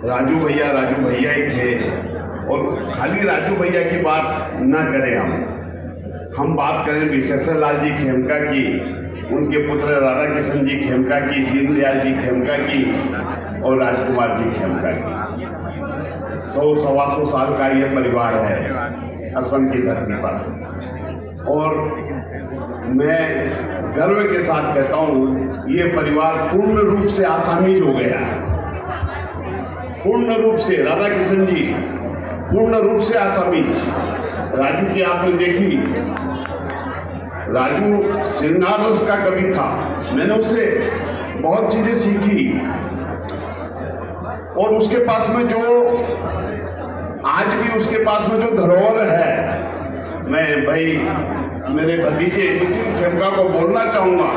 राजू भैया ही थे। और खाली राजू भैया की बात न करें, हम बात करें विशेषर लाल जी खेमका की, उनके पुत्र राधा किशन जी खेमका की, दीनदयाल जी खेमका की और राजकुमार जी खेमका की। 100-125 साल का ये परिवार है असम की धरती पर। और मैं गर्व के साथ कहता हूँ ये परिवार पूर्ण रूप से आसामीज हो गया, पूर्ण रूप से। राधा किशन जी पूर्ण रूप से आसामीज। राजू की आपने देखी, राजू सिंधारस का कवि था, मैंने उससे बहुत चीजें सीखी। और उसके पास में जो आज भी उसके पास में जो धरोहर है, मैं भाई मेरे भतीजे नितिन खेमका को बोलना चाहूंगा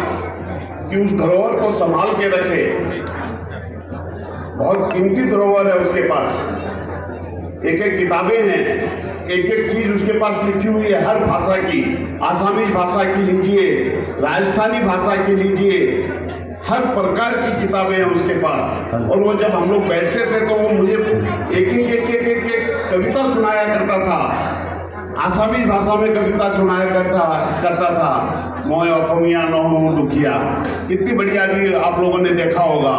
कि उस धरोहर को संभाल के रखे। बहुत कीमती धरोहर है उसके पास, एक एक किताबें हैं, एक एक चीज उसके पास लिखी हुई है, हर भाषा की। आसामी भाषा की लीजिए, राजस्थानी भाषा की लीजिए, हर प्रकार की किताबें हैं उसके पास। और वो जब हम लोग बैठते थे तो वो मुझे एक कविता सुनाया करता था, आसामी भाषा में कविता सुनाया करता था। मोय अफमिया न हो दुखिया, कितनी बढ़िया भी आप लोगों ने देखा होगा।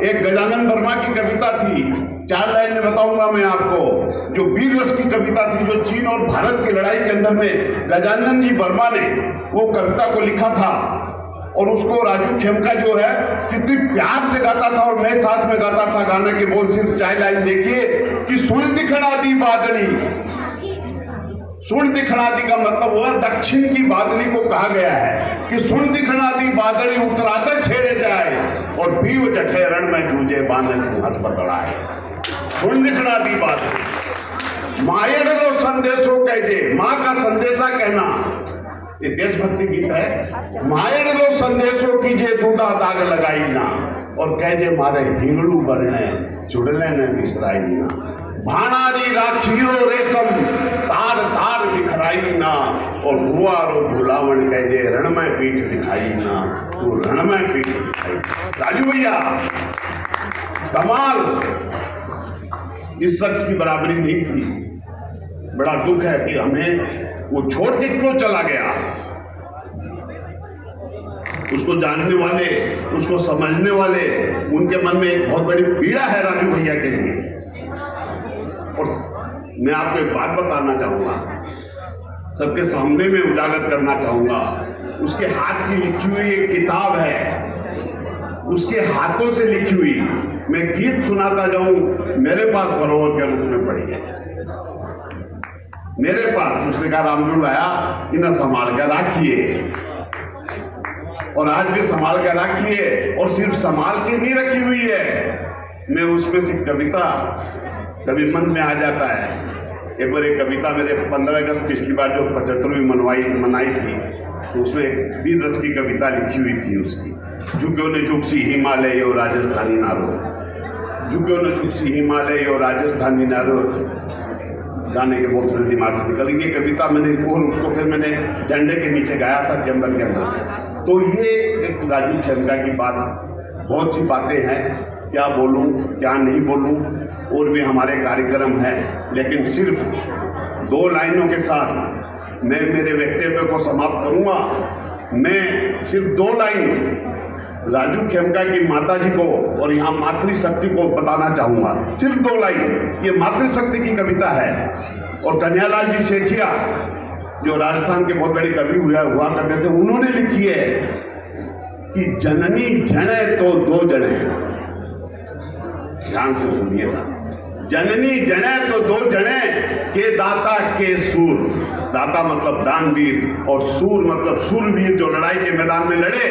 एक गजानन वर्मा की कविता थी, 4 लाइन में बताऊंगा मैं आपको, जो वीर रस की कविता थी, जो चीन और भारत की लड़ाई के अंदर में गजानन जी वर्मा ने वो कविता को लिखा था। और उसको राजू खेमका जो है कितनी प्यार से गाता था, और मैं साथ में गाता था। गाने के बोल सिर्फ 4 लाइन देखिए कि सुन दिखना दी बादली। सुन दिखना दी का मतलब वह दक्षिण की बादली को कहा गया है कि सुन दिखना दी बादली उतराते छेड़े जाए और बीव जठे रण में जूझे बाने हंस बतड़ाए। सुन दिखना दी बादली मायड़ लो संदेशो कहजे, माँ का संदेशा कहना, ये देशभक्ति गीत है। मायड़ लो संदेशो कीजे दूधा दाग लगाई ना, और कहजे मारे हिंगड़ू बरने चुड़ले ने बिसराई ना। भानारी राखीरो रेशम तार तार बिखराई ना, और भुआरो भुलावण कहजे रण में पीठ दिखाई ना, तू रण में पीठ दिखाई। राजू भैया कमाल, इस शख्स की बराबरी नहीं थी। बड़ा दुख है कि हमें वो छोड़ के क्यों चला गया। उसको जानने वाले, उसको समझने वाले, उनके मन में एक बहुत बड़ी पीड़ा है राजू भैया के लिए। और मैं आपको एक बात बताना चाहूंगा, सबके सामने में उजागर करना चाहूंगा। उसके हाथ की लिखी हुई एक किताब है, उसके हाथों से लिखी हुई, मैं गीत सुनाता जाऊं, मेरे पास धरोहर के रूप में पड़ी है। मेरे पास उसने कहा रामजूड़ आया, इन्हें संभाल कर रखिए, और आज भी संभाल कर रखिए। और सिर्फ संभाल के नहीं रखी हुई है, मैं उसमें से कविता कभी मन में आ जाता है। एक बार एक कविता मेरे 15 अगस्त पिछली बार जो 75वीं मनाई थी, तो उसमें वीर रस की कविता लिखी हुई थी उसकी। झुक्यो ने झुकसी हिमालय और राजस्थानी नारो, झुक्यो ने झुकसी हिमालय और राजस्थानी नारो, गाने के बहुत थोड़े दिमाग से निकल। ये कविता मैंने और उसको फिर मैंने झंडे के नीचे गाया था जंगल के अंदर। तो ये एक राजू खेमका की बात, बहुत सी बातें हैं, क्या बोलूं क्या नहीं बोलूं, और भी हमारे कार्यक्रम हैं, लेकिन सिर्फ 2 लाइनों के साथ मैं मेरे वक्तव्य को समाप्त करूंगा। मैं सिर्फ 2 लाइन राजू खेमका की माता जी को और यहाँ मातृशक्ति को बताना चाहूंगा, सिर्फ 2 लाइन। ये मातृशक्ति की कविता है, और कन्हैयालाल जी सेठिया जो राजस्थान के बहुत बड़े कवि हुआ करते थे, उन्होंने लिखी है कि जननी जने तो 2 जने। ध्यान से सुनिएगा, जननी जने तो 2 जने के दाता के सूर। दाता मतलब दानवीर, और सूर मतलब सूरवीर जो लड़ाई के मैदान में लड़े।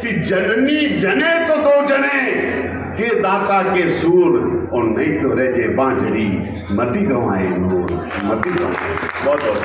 कि जननी जने तो 2 जने के दाता के सूर, और नहीं तो रह जे बांझड़ी मती गंवाए नूर, मती गंवाए। बहुत बहुत